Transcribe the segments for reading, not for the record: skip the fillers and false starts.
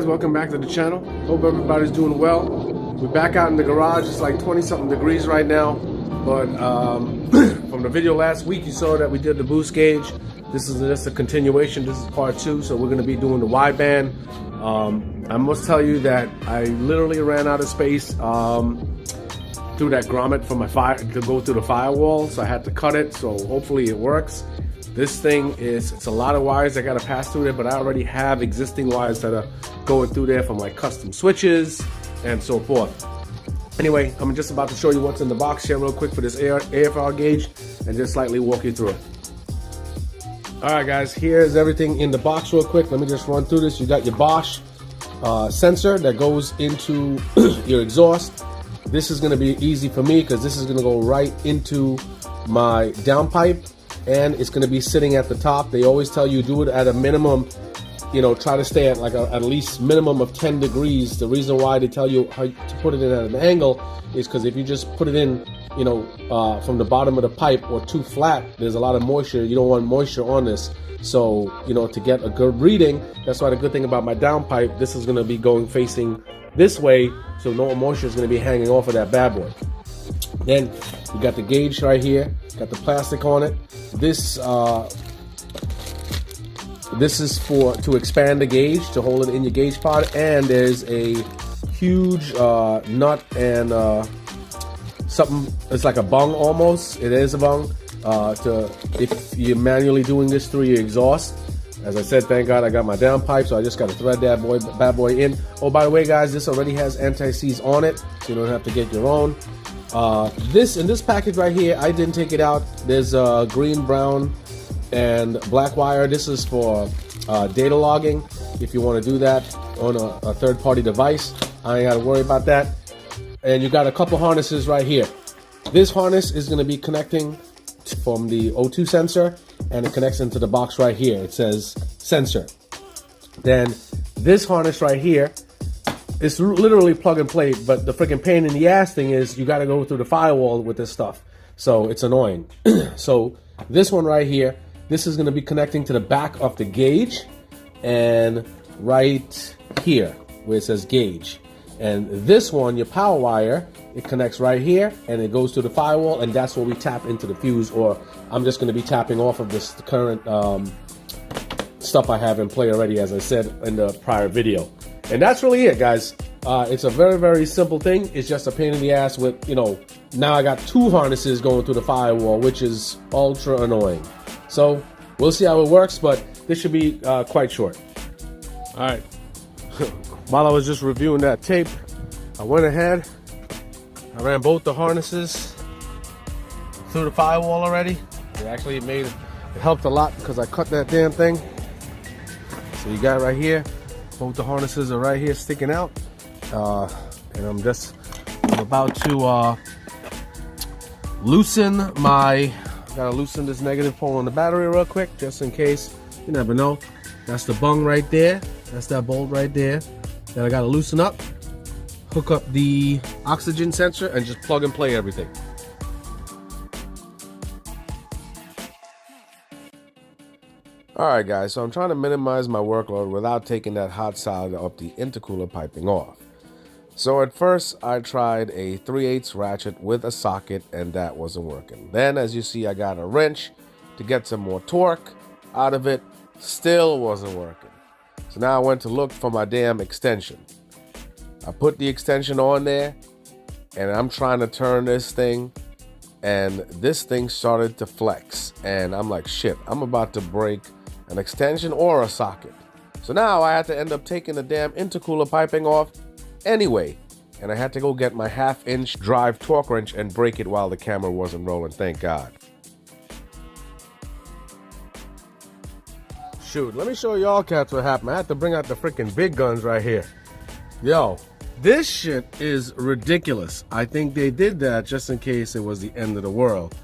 guys, welcome back to the channel. Hope everybody's doing well. We're back out in the garage. It's like 20 something degrees right now, but from the video last week you saw that we did the boost gauge. This is just a continuation. This is part 2, so we're going to be doing the wideband. I must tell you that I literally ran out of space through that grommet for my fire to go through the firewall, so I had to cut it. So hopefully it works. This thing it's a lot of wires I gotta pass through there, but I already have existing wires that are going through there from like custom switches and so forth. Anyway, I'm just about to show you what's in the box here real quick for this AFR gauge and just slightly walk you through it. Alright guys, here's everything in the box real quick. Let me just run through this. You got your Bosch sensor that goes into your exhaust. This is going to be easy for me because this is going to go right into my downpipe, and it's going to be sitting at the top. They always tell you do it at a minimum, you know, try to stay at like at least minimum of 10 degrees. The reason why they tell you how to put it in at an angle is because if you just put it in, you know, from the bottom of the pipe or too flat, there's a lot of moisture. You don't want moisture on this. So, you know, to get a good reading, that's why the good thing about my downpipe, this is going to be going facing this way, so no moisture is going to be hanging off of that bad boy. Then you got the gauge right here, got the plastic on it. This is to expand the gauge, to hold it in your gauge pod, and there's a huge nut and something. It's like a bung almost. It is a bung. If you're manually doing this through your exhaust. As I said, thank God I got my downpipe, so I just got to thread that bad boy in. Oh, by the way, guys, this already has anti-seize on it, so you don't have to get your own. In this package right here, I didn't take it out. There's green, brown, and black wire. This is for data logging. If you want to do that on a third-party device, I ain't got to worry about that. And you got a couple harnesses right here. This harness is going to be connecting from the O2 sensor, and it connects into the box right here. It says sensor. Then this harness right here is literally plug and play, but the freaking pain in the ass thing is you got to go through the firewall with this stuff, so it's annoying. So this one right here, this is going to be connecting to the back of the gauge, and right here where it says gauge. And this one, your power wire, it connects right here and it goes to the firewall, and that's where we tap into the fuse, or I'm just going to be tapping off of this current stuff I have in play already, as I said in the prior video. And that's really it, guys. It's a very, very simple thing. It's just a pain in the ass with, you know, now I got 2 harnesses going through the firewall, which is ultra annoying. So we'll see how it works, but this should be quite short. All right. While I was just reviewing that tape, I went ahead, I ran both the harnesses through the firewall already. It helped a lot because I cut that damn thing. So you got right here, both the harnesses are right here sticking out. And I'm about to gotta loosen this negative pole on the battery real quick, just in case, you never know. That's the bung right there, that's that bolt right there. Then I gotta loosen up, hook up the oxygen sensor, and just plug and play everything. Alright guys, so I'm trying to minimize my workload without taking that hot side of the intercooler piping off. So at first I tried a 3/8 ratchet with a socket, and that wasn't working. Then, as you see, I got a wrench to get some more torque out of it, still wasn't working. So now I went to look for my damn extension. I put the extension on there, and I'm trying to turn this thing, and this thing started to flex. And I'm like, shit, I'm about to break an extension or a socket. So now I had to end up taking the damn intercooler piping off anyway. And I had to go get my 1/2-inch drive torque wrench and break it while the camera wasn't rolling, thank God. Shoot, let me show y'all cats what happened. I had to bring out the freaking big guns right here. Yo, this shit is ridiculous. I think they did that just in case it was the end of the world.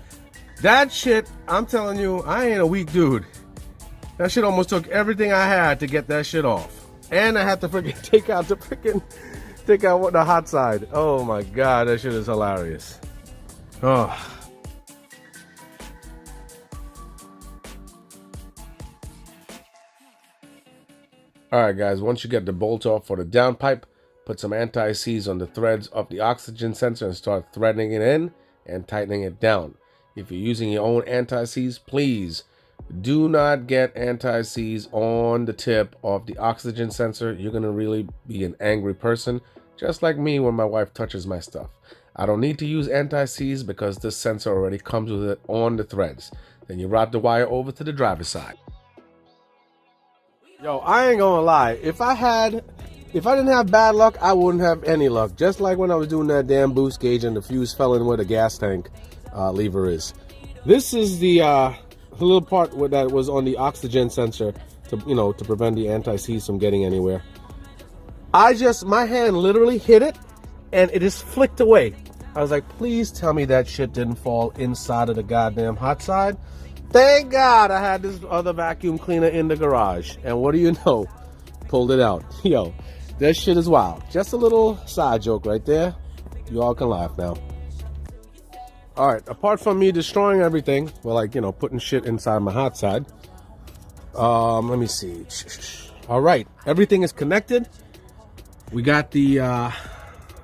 That shit, I'm telling you, I ain't a weak dude. That shit almost took everything I had to get that shit off. And I had to freaking take out the hot side. Oh my God, that shit is hilarious. Oh. Alright guys, once you get the bolt off for the downpipe, put some anti-seize on the threads of the oxygen sensor and start threading it in and tightening it down. If you're using your own anti-seize, please do not get anti-seize on the tip of the oxygen sensor. You're going to really be an angry person, just like me when my wife touches my stuff. I don't need to use anti-seize because this sensor already comes with it on the threads. Then you route the wire over to the driver's side. Yo, I ain't gonna lie. If I didn't have bad luck, I wouldn't have any luck. Just like when I was doing that damn boost gauge and the fuse fell in where the gas tank lever is. This is the little part that was on the oxygen sensor to prevent the anti-seize from getting anywhere. My hand literally hit it and it just flicked away. I was like, please tell me that shit didn't fall inside of the goddamn hot side. Thank God I had this other vacuum cleaner in the garage. And what do you know? Pulled it out. Yo, that shit is wild. Just a little side joke right there. You all can laugh now. Alright, apart from me destroying everything, well, like, putting shit inside my hot side. Let me see. Alright, everything is connected. We got the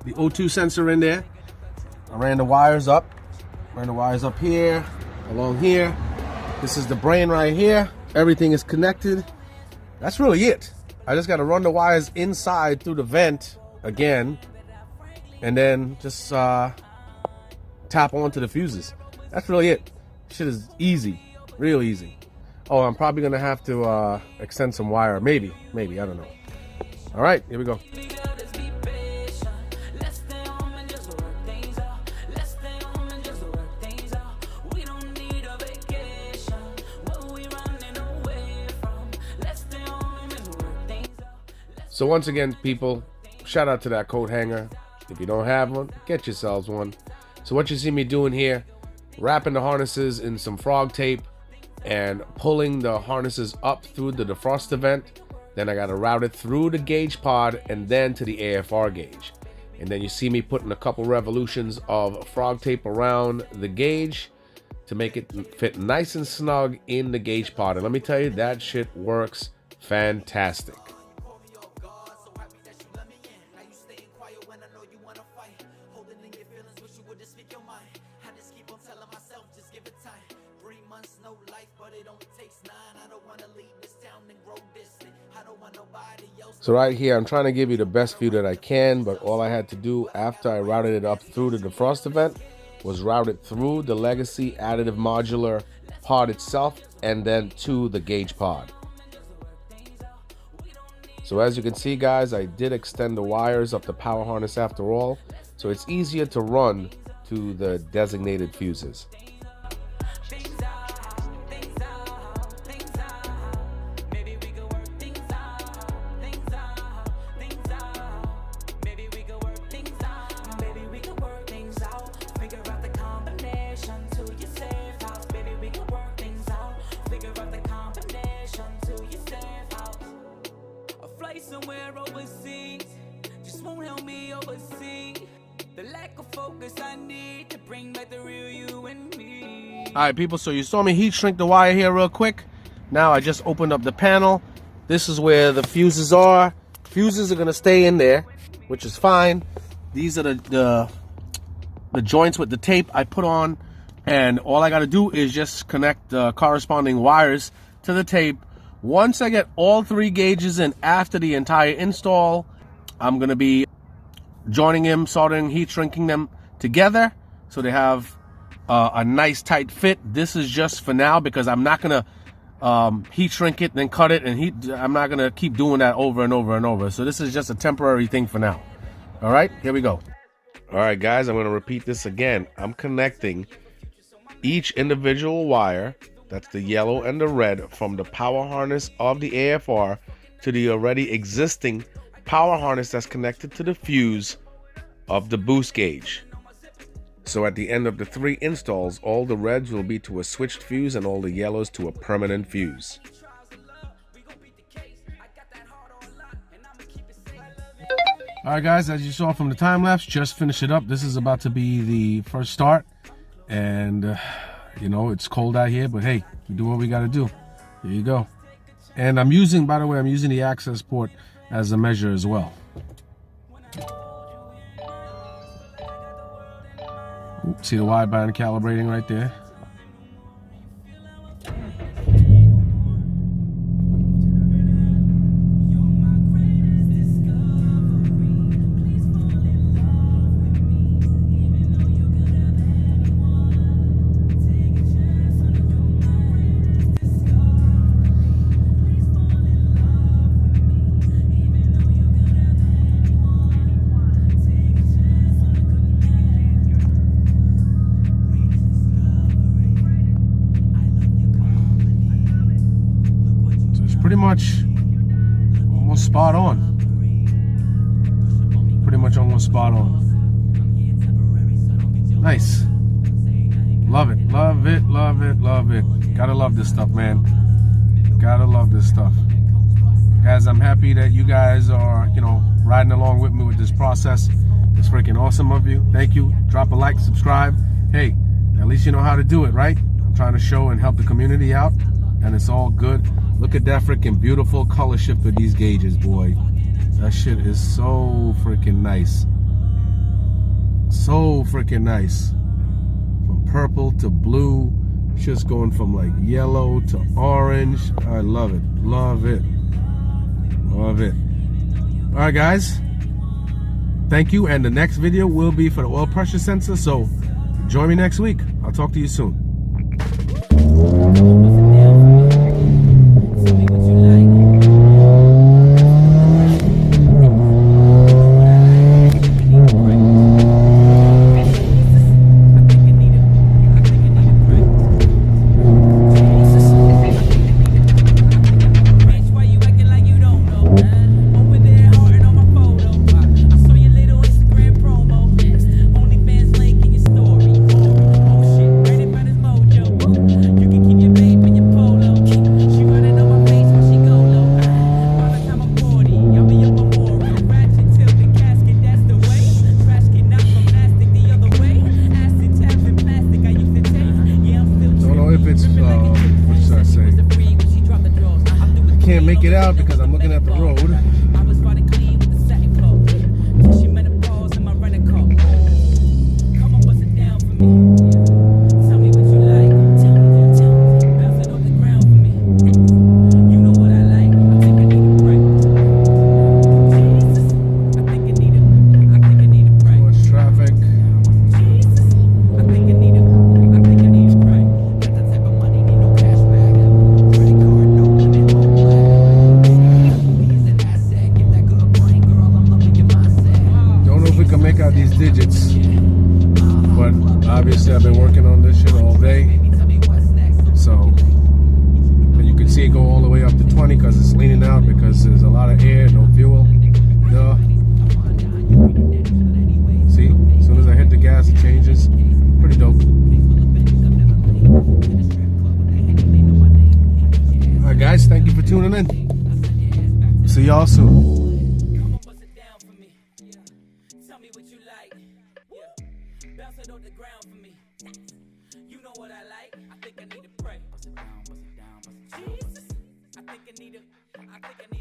O2 sensor in there. I ran the wires up. Ran the wires up here, along here. This is the brain right here. Everything is connected. That's really it. I just got to run the wires inside through the vent again, and then just tap onto the fuses. That's really it. Shit is easy, real easy. Oh, I'm probably gonna have to extend some wire. Maybe, I don't know. All right, here we go. So once again, people, shout out to that coat hanger. If you don't have one, get yourselves one. So what you see me doing here, wrapping the harnesses in some frog tape and pulling the harnesses up through the defroster vent. Then I got to route it through the gauge pod and then to the AFR gauge. And then you see me putting a couple revolutions of frog tape around the gauge to make it fit nice and snug in the gauge pod. And let me tell you, that shit works fantastic. So right here, I'm trying to give you the best view that I can, but all I had to do after I routed it up through the defroster vent was route it through the legacy additive modular pod itself and then to the gauge pod. So as you can see, guys, I did extend the wires up the power harness after all, so it's easier to run to the designated fuses. Somewhere overseas just won't help me oversee the lack of focus I need to bring back the real you and me. Alright people, so you saw me heat shrink the wire here real quick. Now I just opened up the panel. This is where the fuses are. Fuses are gonna stay in there, which is fine. These are the joints with the tape I put on, and all I gotta do is just connect the corresponding wires to the tape. Once I get all 3 gauges in after the entire install, I'm going to be joining them, soldering, heat shrinking them together so they have a nice tight fit. This is just for now because I'm not going to heat shrink it, then cut it, and I'm not going to keep doing that over and over and over. So this is just a temporary thing for now. All right, here we go. All right, guys, I'm going to repeat this again. I'm connecting each individual wire, that's the yellow and the red, from the power harness of the AFR to the already existing power harness that's connected to the fuse of the boost gauge. So at the end of the 3 installs, all the reds will be to a switched fuse and all the yellows to a permanent fuse. Alright guys, as you saw from the time lapse, just finish it up. This is about to be the first start, and you know, it's cold out here, but hey, we do what we gotta do. Here you go. And I'm using, by the way, I'm using the access port as a measure as well. Oops, see the wideband calibrating right there. Pretty much almost spot on. Pretty much almost spot on. Nice. Love it, love it, love it, love it. Gotta love this stuff, man. Gotta love this stuff. Guys, I'm happy that you guys are, you know, riding along with me with this process. It's freaking awesome of you. Thank you. Drop a like, subscribe. Hey, at least you know how to do it, right? I'm trying to show and help the community out, and it's all good. Look at that freaking beautiful color shift with these gauges, boy. That shit is so freaking nice. So freaking nice. From purple to blue, just going from like yellow to orange. I love it, love it, love it. All right, guys. Thank you, and the next video will be for the oil pressure sensor, so join me next week. I'll talk to you soon. Can't make it out because I'm looking at the road. These digits, but obviously I've been working on this shit all day, so, and you can see it go all the way up to 20 because it's leaning out because there's a lot of air, no fuel. Duh. See, as soon as I hit the gas it changes. Pretty dope. Alright guys, thank you for tuning in. See y'all soon. I think I need to